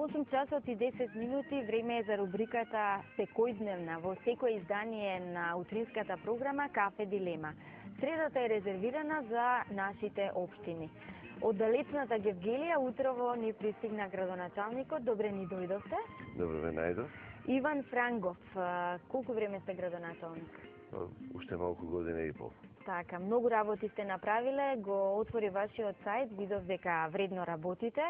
8 часот и 10 минути време е за рубриката Секојдневна во секој издание на утринската програма Кафе Дилема. Средата е резервирана за нашите општини. Од далечната Гевгелија утрово ни пристигна градоначалникот. Добре ни дојдовте. Добро ве најдов. Иван Франгов, колку време сте градоначалник? Уште малку година и пол. Така, многу работи сте направиле, го отвори вашиот сајт, видов дека вредно работите.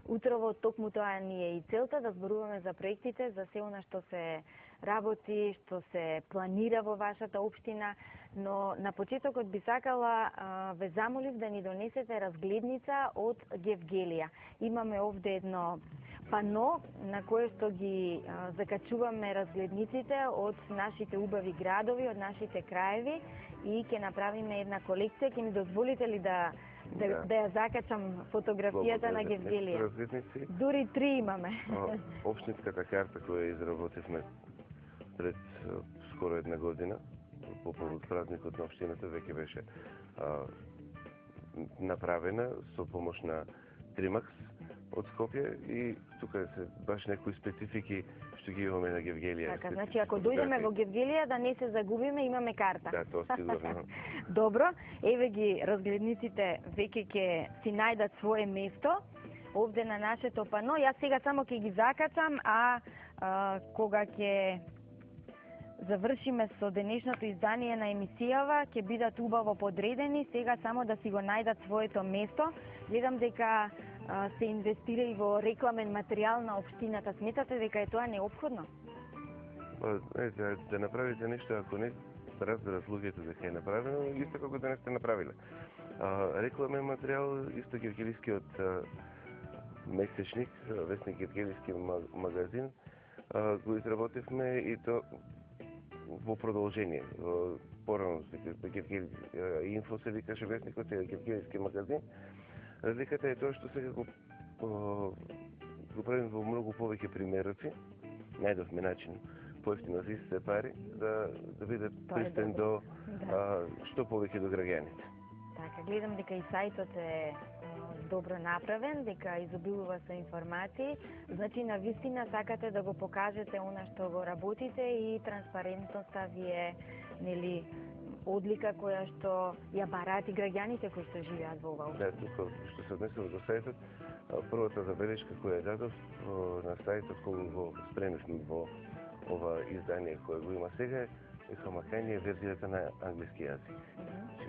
Утрово токму тоа ни е и целта, да зборуваме за проектите, за се она што се работи, што се планира во вашата општина, но на почетокот би сакала ве замолив да ни донесете разгледница од Гевгелија. Имаме овде едно пано на кое што ги закачуваме разгледниците од нашите убави градови, од нашите краеви и ќе направиме една колекција. Ќе ми дозволите ли да ја закачам фотографијата на Гевгелија? Дури 3 имаме. Општинската карта која изработивме пред скоро една година, по повод празникот на општината, веќе беше направена со помош на Тримакс од Скопје и тука се баш некои специфики што ги имаме на Гевгелија. Така, значи ако дојдеме во Гевгелија да не се загубиме, имаме карта. Да, тоа сигурно. Добро, еве ги разгледниците веќе ќе си најдат свое место овде на нашето пано. Јас сега само ќе ги закачам, кога ќе завршиме со денешното издание на емисијава, ќе бидат убаво подредени, сега само да си го најдат своето место. Гледам дека се инвестира и во рекламен материјал на општината. Сметате дека е тоа неопходно? Да направите нешто, ако не разберат луѓето дека е направено, исто како да не сте направиле. Рекламен материјал, исто гевгелискиот месечник, вестник Гевгелиски магазин, го изработивме и то во продолжение. Порано Инфо се викаше вестникот, е Гевгелиски магазин. Разликата е тоа што сега го правим во многу повеќе примероци. Најдовме начин поевтино за истите пари да биде пристен до што повеќе до граѓаните. Така, гледам дека и сајтот е добро направен, дека изобилува со информации. Значи, на вистина сакате да го покажете она што го работите и транспарентноста ви е, нели, одлика која што ја бараат и граѓаните кои што живеат во оваа. Да, тука што се однесува до сајтот, првата забелешка која дадов на сајтот кога го спремивме во ова издание кое го има сега, е хамакање верзијата на англиски јазик.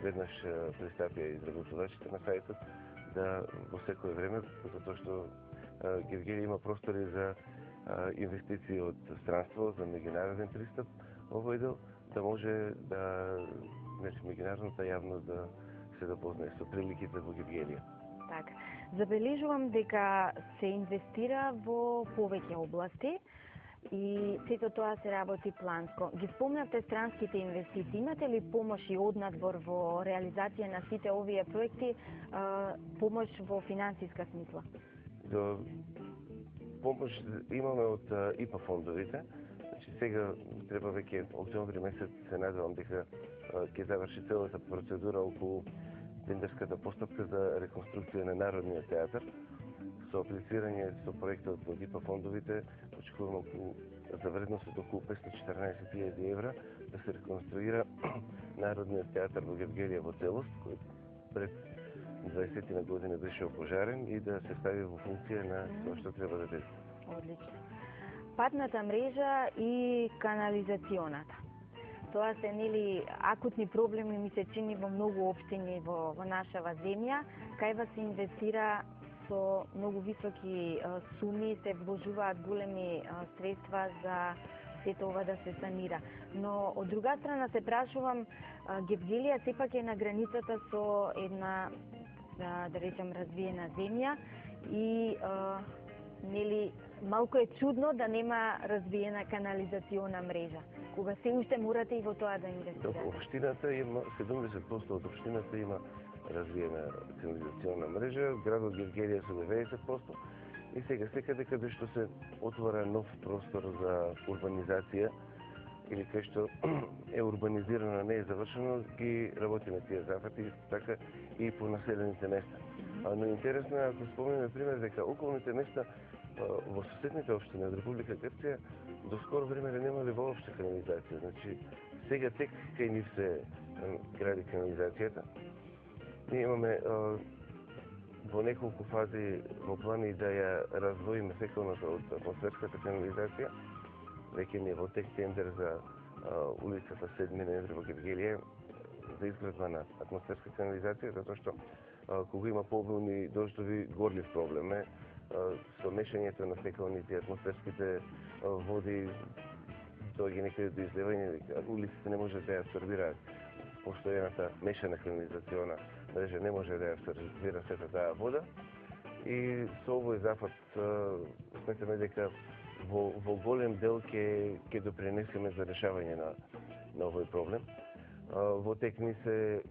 Веднаш пристапија изработувачите на сајтот да во секое време, затоа што Гевгелија има простори за инвестиции од странство, за меѓународен пристап, овој дел да може да меѓународната јавност да се запознае со приликите во Гевгелија. Така. Забележувам дека се инвестира во повеќе области и сето тоа се работи планско. Ги спомнавте странските инвестиции. Имате ли помош и однадвор во реализација на сите овие проекти, помош во финансиска смисла? Помош имаме од ИПА фондовите. Сега треба веќе октомври месец се надевам дека ќе заврши целата процедура околу тендерската постапка за реконструкција на Народниот театар. Со аплицирање со проектот од ИПА фондовите очекуваме за вредност од околу 514.000 евра да се реконструира Народниот театар во Гевгелија во целост, кој пред 20 на година беше опожарен и да се стави во функција на тоа што треба да биде. Одлично. Патната мрежа и канализационата. Тоа се, нели, акутни проблеми, ми се чини во многу општини во нашава земја. Кај се инвестира со многу високи суми, се вложуваат големи средства за сето ова да се санира. Но од друга страна се прашувам, Гевгелија сепак е на границата со една, да речем, развиена земја и нели малку е чудно да нема развиена канализациона мрежа. Кога се уште морате и во тоа да инвестирате. Општината има 70% од општината има развиена канализациона мрежа, градот Гевгелија со 90%. И сега секаде каде што се отвора нов простор за урбанизација или кај што е урбанизирано, не е завршено, ги работиме тие зафати, така и по населените места. Но интересно е, ако спомнеме пример дека околните места во соседните општини од Република Грција до скоро време не немале воопште канализација. Значи, сега тек кај нив се гради канализацијата. Ние имаме во неколку фази во плани да ја раздвоиме фекалната од атмосферската канализација. Веќе ни е во тек тендер за улицата 7 ноември во Гевгелија за изградба на атмосферска канализација, затоа што кога има пообилни дождови, горлив проблем е со мешањето на фекалните и атмосферските води, доаѓа некаде до изливање, улиците не може да ја абсорбираат. Постојаната мешана канализациона мрежа не може да ја абсорбира сета таа вода. И со овој зафат сметаме дека во голем дел ќе допринесеме за решавање на овој проблем. Во тек ни се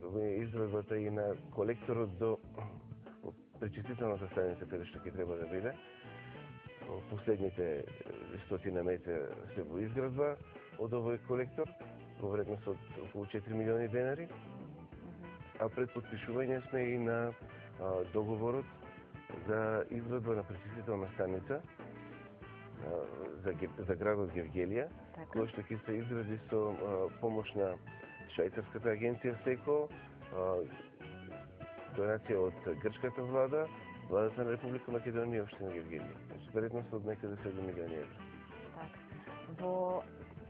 изградбата и на колекторот до пречистителната станица каде што ќе треба да биде. Последните 100 метри се во изградба од овој колектор во вредност од околу 4 милиони денари. А пред подпишување сме и на договорот за изградба на пречистителна станица за градот Гевгелија, кој што ќе се изгради со помош на швајцарската агенција СЕКО, донација од грчката влада, владата на Република Македонија и општина Гевгелија. Значи, вредност од некаде 7 милиони евра. Во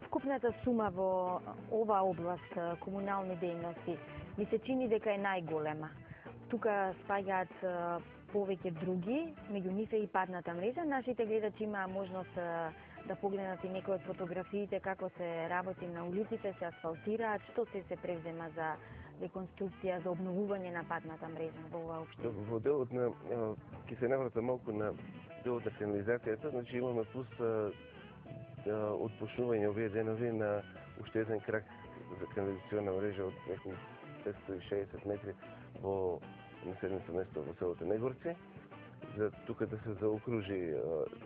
вкупната сума во оваа област комунални дејности ми се чини дека е најголема. Тука спаѓаат повеќе други, меѓу нив е и патната мрежа. Нашите гледачи имаа можност да погледнат и некои од фотографиите како се работи на улиците, се асфалтираат, што се превзема за реконструкција, за обновување на патната мрежа во оваа општина. Во делот на ќе се наврата малку на делот на канализацијата, значи имаме плюс отпушнување овие денови на уште еден крак за канализациона мрежа од неколку 560 метри во населеното место во селото Негорци, за тука да се заокружи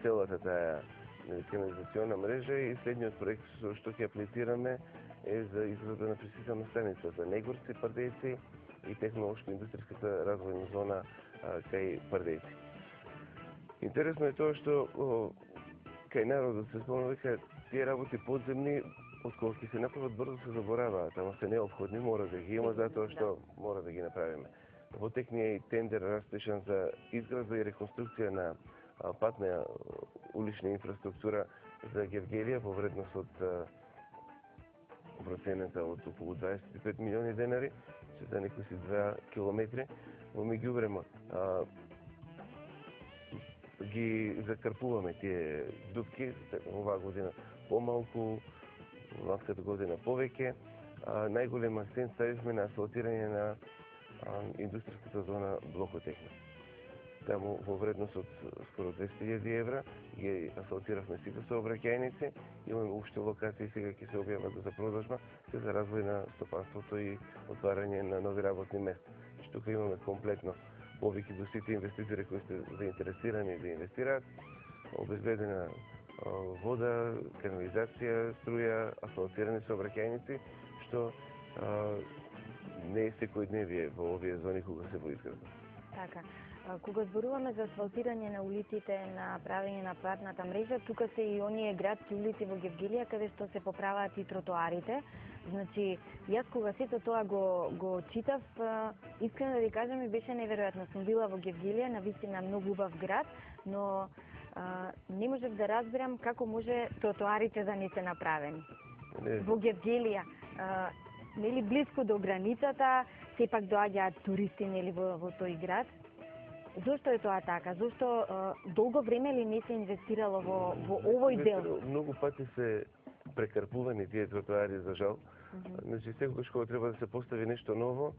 целата таа канализациона мрежа и следниот проект со што ќе аплицираме е за изградба на пречистителна станица за Негорци, Пардејци и технолошко-индустријската развојна зона кај Пардејци. Интересно е тоа што кај народот се спомна дека тие работи подземни од кога ќе се направат брзо се забораваат, ама се неопходни, мора да ги има затоа што мора да ги направиме. Во тек ни е и тендер распишан за изградба и реконструкција на патна улична инфраструктура за Гевгелија во вредност од процената од околу 25 милиони денари, за некои си 2 километри. Во меѓувреме ги закрпуваме тие дупки, оваа година помалку, ланската година повеќе. Најголем акцент ставивме на асфалтирање на индустријската зона Блокотехна. Таму во вредност од скоро 200.000 евра ги асфалтиравме сите сообраќајници. Имаме уште локации сега ќе се објават за продажба, се за развој на стопанството и отварање на нови работни места. Тука имаме комплетно повеќе до сите инвеститори кои се заинтересирани да инвестираат, обезбедена вода, канализација, струја, асфалтирани сообраќајници, што не е секојдневие во овие зони кога се во изградба. Така. Кога зборуваме за асфалтирање на улиците, на правење на патната мрежа, тука се и оние градски улици во Гевгелија каде што се поправаат и тротоарите. Значи, јас кога сето тоа го читав, искрено да ви кажам, ми беше неверојатно. Сум била во Гевгелија, навистина многу убав град, но не можев да разберам како може тротоарите да не се направени. Во Гевгелија, нели близко до границата, сепак доаѓаат туристи нели во тој град. Зошто е тоа така? Зошто долго време ли не се инвестирало во овој дел? Многу пати се прекарпувани тие тротоари, за жал. Значи, секогаш кога треба да се постави нешто ново,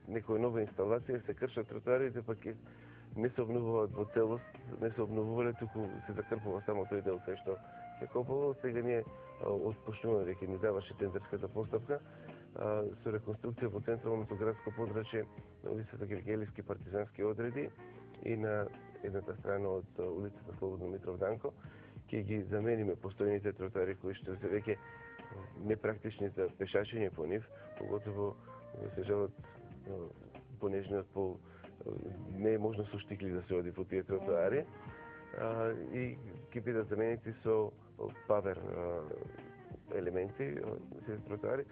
некоја нова инсталација, се кршат тротоарите, пак не се обновуваат во целост, не се обновувале, туку се закрпува само тој дел кај што се копало. Сега ние отпушнуваме, веќе ни заврши тендерската постапка, со реконструкција во централното градско подрачје на улицата Гевгелијски партизански одреди и на едната страна од улицата Слободно Митров Данко. Ќе ги замениме постојните тротоари кои што се веќе непрактични за пешачење по нив, поготово се жалат понежниот пол не е можно со штикли да се оди по тие тротоари и ќе бидат заменети со павер елементи се тротоари,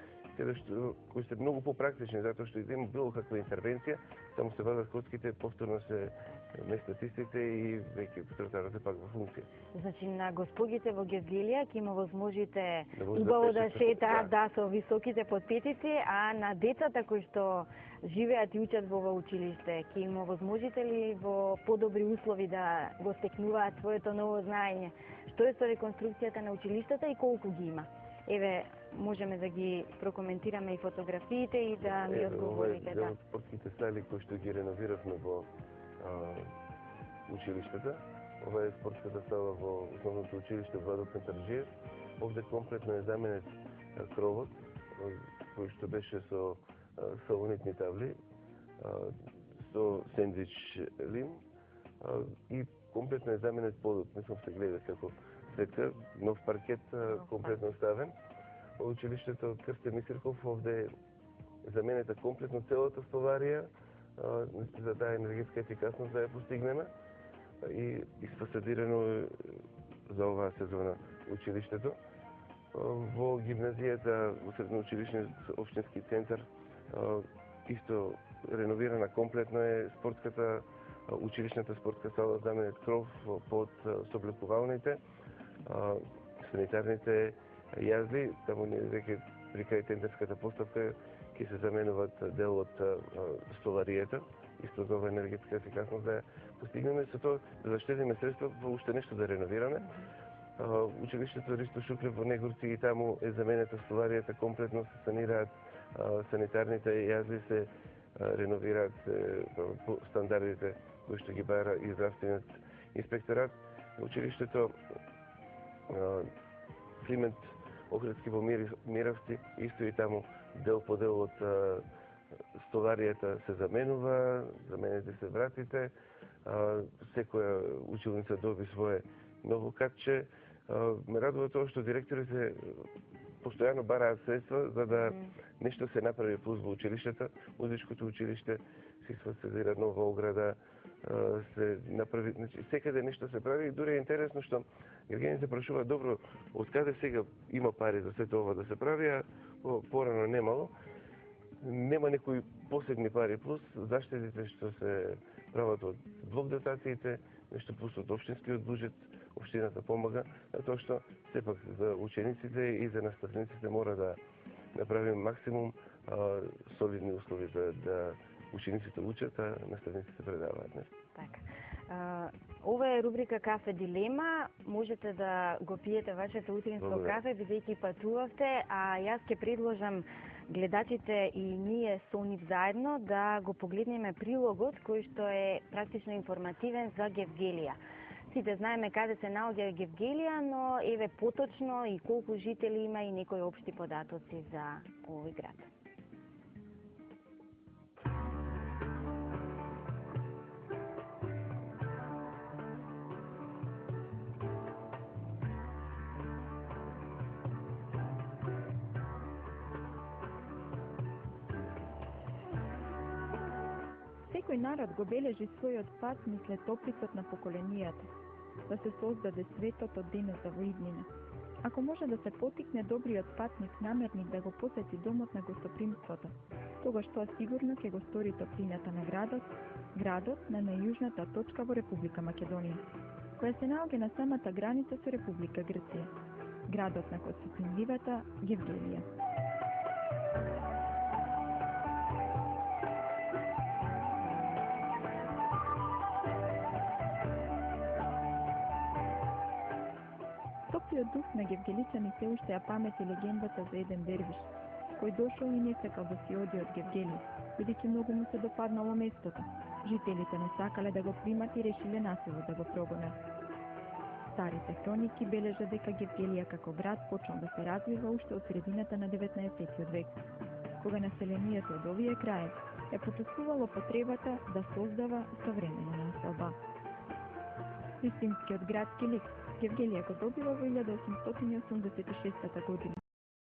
кои се многу попрактични, затоа што идемо било каква интервенција, само се вадат коцките, повторно се местат истите и веќе тротоарот е пак во функција. Значи на госпогите во Гевгелија ќе има возможите Да може убаво да пешат шетаат со високите подпетици, а на децата кои што живеат и учат во училиште, ќе има возможите ли во подобри услови да го стекнуваат своето ново знаење? Што е со реконструкцијата на училиштата и колку ги има? Еве, можеме да ги прокоментираме и фотографиите и да ми одговорите. Ова е спортските сали кои што ги реновиравме во училиштата. Ова е спортската сала во основното училиште Владо Кантарџиев. Овде комплетно е заменет кровот, кој што беше со салонитни табли, со сендвич лим и комплетно е заменет подот. Не сум се гледа како дека нов паркет комплетно ставен. Училиштето Крсте Мисирков овде е заменета комплетно целата столарија за таа енергетска ефикасност да ја постигнеме и испасадирано за оваа сезона училиштето. Во гимназијата, во средноучилишниот општински центар, исто реновирана комплетно е спортската, училишната спортска сала, заменет кров под соблекувалните, санитарните јазди, таму не веќе при крај тендерската постапка ќе се заменуваат дел од столаријата, исто за ова енергетска ефикасност да ја постигнеме, со тоа да заштедиме средства во уште нешто да реновираме. Училиштето Ристо Шукрев во Негорци и таму е заменета столаријата, комплетно се санираат санитарните јазди, се реновираат по стандардите кои што ги бара и здравствениот инспекторат. Училиштето Климент Охридски во Миравци, исто и таму дел по дел од столаријата се заменети се вратите, секоја училница доби свое ново катче. Ме радува тоа што директорите постојано бараат средства за да нешто се направи плюс во училиштата. Музичкото училиште се испасадира нова ограда, се направи, значи секаде нешто се прави и дури е интересно што граѓаните прашуваат добро, откаде сега има пари за сето ова да се прави, а порано немало. Нема некои посебни пари плюс заштедите што се прават од блок дотациите, нешто плюс од општинскиот буџет, општината помага, затоа што сепак за учениците и за наставниците мора да направим максимум солидни услови да учениците учат, а наставниците предаваат. Така. Ова е рубрика Кафе Дилема. Можете да го пиете вашето утринско кафе, бидејќи патувавте, а јас ќе предложам гледачите и ние со нив заедно да го погледнеме прилогот кој што е практично информативен за Гевгелија. Сите знаеме каде се наоѓа Гевгелија, но еве поточно и колку жители има и некои општи податоци за овој град. Секој народ го бележи својот пат след описот на поколенијата, да се создаде светот од денеска во иднина. Ако може да се потикне добриот патник намерник да го посети домот на гостопримството, тогаш тоа сигурно ќе го стори топлината на градот на најјужната точка во Република Македонија, која се наоѓа на самата граница со Република Грција, градот на гостопримливата Гевгелија. Топлиот дух на гевгеличани се уште ја памети легендата за еден дервиш, кој дошол и не сакал да си оди од Гевгелија, бидејќи многу му се допаднало местото. Жителите не сакале да го примат и решиле насилу да го прогонат. Старите хроники бележат дека Гевгелија како град почнал да се развива уште од средината на 19 век, кога населението од овие краеви е почувствувало потребата да создава современа населба. Вистинскиот градски лик Гевгелија го добива во 1886 година,